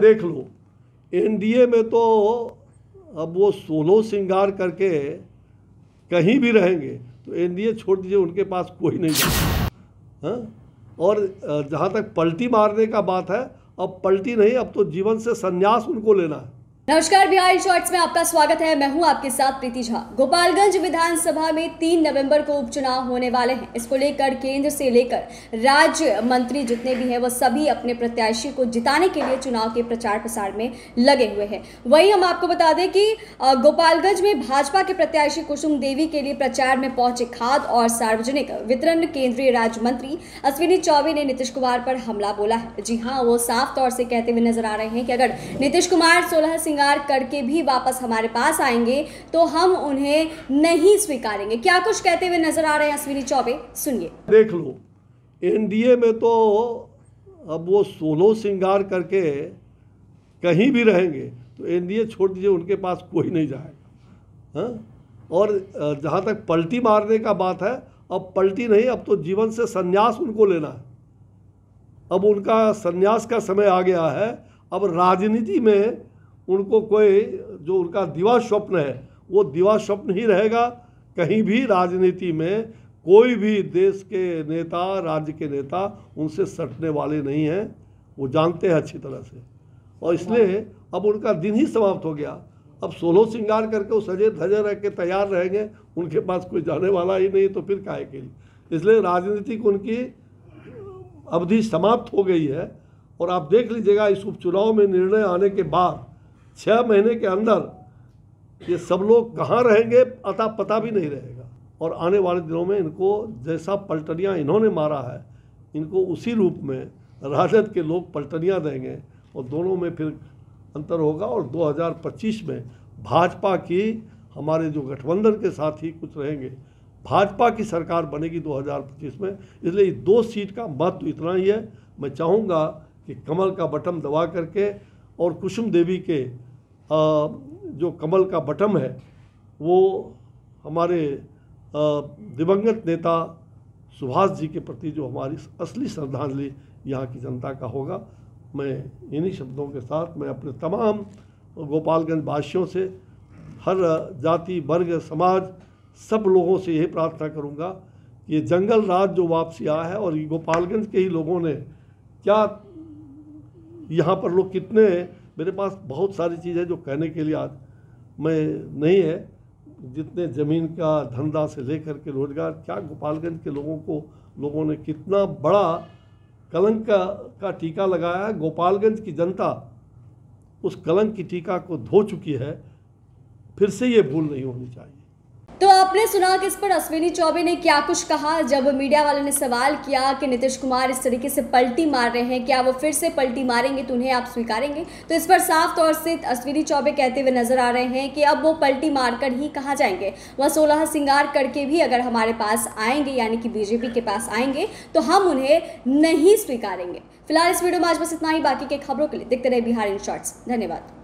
देख लो, एनडीए में तो अब वो सोलो श्रृंगार करके कहीं भी रहेंगे, तो एनडीए छोड़ दीजिए, उनके पास कोई नहीं जाता। हाँ, और जहाँ तक पलटी मारने का बात है, अब पलटी नहीं, अब तो जीवन से संन्यास उनको लेना है। नमस्कार, बिहार शॉर्ट्स में आपका स्वागत है। मैं हूं आपके साथ प्रीति झा। गोपालगंज विधानसभा में 3 नवंबर को उपचुनाव होने वाले हैं। इसको लेकर केंद्र से लेकर राज्य मंत्री जितने भी हैं वो सभी अपने प्रत्याशी को जिताने के लिए चुनाव के प्रचार प्रसार में लगे हुए हैं। वहीं हम आपको बता दें कि गोपालगंज में भाजपा के प्रत्याशी कुसुम देवी के लिए प्रचार में पहुंचे खाद्य और सार्वजनिक वितरण केंद्रीय राज्य मंत्री अश्विनी चौबे ने नीतीश कुमार पर हमला बोला है। जी हाँ, वो साफ तौर से कहते हुए नजर आ रहे हैं कि अगर नीतीश कुमार 16 श्रृंगार करके भी वापस हमारे पास आएंगे तो हम उन्हें नहीं स्वीकारेंगे। क्या कुछ कहते हुए नजर आ रहे हैं अश्विनी चौबे, सुनिए। देख लो, एनडीए में तो अब वो सोलो श्रृंगार करके कहीं भी रहेंगे, तो एनडीए छोड़ दीजिए, उनके पास कोई नहीं जाएगा। हाँ, और जहाँ तक पलटी मारने का बात है, अब पलटी नहीं, अब तो जीवन से संन्यास उनको लेना है। अब उनका संन्यास का समय आ गया है। अब राजनीति में उनको कोई जो उनका दिवा स्वप्न है, वो दिवा स्वप्न ही रहेगा। कहीं भी राजनीति में कोई भी देश के नेता, राज्य के नेता उनसे सटने वाले नहीं हैं, वो जानते हैं अच्छी तरह से। और इसलिए अब उनका दिन ही समाप्त हो गया। अब सोलो श्रृंगार करके वो सजे धजे रह के तैयार रहेंगे, उनके पास कोई जाने वाला ही नहीं, तो फिर काहे के लिए। इसलिए राजनीतिक उनकी अवधि समाप्त हो गई है। और आप देख लीजिएगा, इस उपचुनाव में निर्णय आने के बाद 6 महीने के अंदर ये सब लोग कहाँ रहेंगे अता पता भी नहीं रहेगा। और आने वाले दिनों में इनको जैसा पलटनियाँ इन्होंने मारा है, इनको उसी रूप में राजद के लोग पलटनियाँ देंगे और दोनों में फिर अंतर होगा। और 2025 में भाजपा की, हमारे जो गठबंधन के साथ ही कुछ रहेंगे, भाजपा की सरकार बनेगी 2025 में। इसलिए 2 सीट का महत्व इतना ही है। मैं चाहूँगा कि कमल का बटन दबा करके और कुसुम देवी के जो कमल का बटन है, वो हमारे दिवंगत नेता सुभाष जी के प्रति जो हमारी असली श्रद्धांजलि यहाँ की जनता का होगा। मैं इन्हीं शब्दों के साथ मैं अपने तमाम गोपालगंज वासियों से, हर जाति वर्ग समाज, सब लोगों से यही प्रार्थना करूँगा कि ये जंगल राज जो वापसी आया है, और ये गोपालगंज के ही लोगों ने क्या, यहाँ पर लोग कितने, मेरे पास बहुत सारी चीज़ें जो कहने के लिए आज मैं नहीं है, जितने ज़मीन का धंधा से लेकर के रोजगार, क्या गोपालगंज के लोगों ने कितना बड़ा कलंक का टीका लगाया है। गोपालगंज की जनता उस कलंक की टीका को धो चुकी है। फिर से ये भूल नहीं होनी चाहिए। तो आपने सुना कि इस पर अश्विनी चौबे ने क्या कुछ कहा। जब मीडिया वाले ने सवाल किया कि नीतीश कुमार इस तरीके से पलटी मार रहे हैं, क्या वो फिर से पलटी मारेंगे तो उन्हें आप स्वीकारेंगे, तो इस पर साफ तौर से अश्विनी चौबे कहते हुए नजर आ रहे हैं कि अब वो पलटी मारकर ही कहाँ जाएंगे। वह 16 श्रृंगार करके भी अगर हमारे पास आएंगे, यानी कि बीजेपी के पास आएंगे, तो हम उन्हें नहीं स्वीकारेंगे। फिलहाल इस वीडियो में आज बस इतना ही। बाकी के खबरों के लिए देखते रहे बिहार इन शॉर्ट्स। धन्यवाद।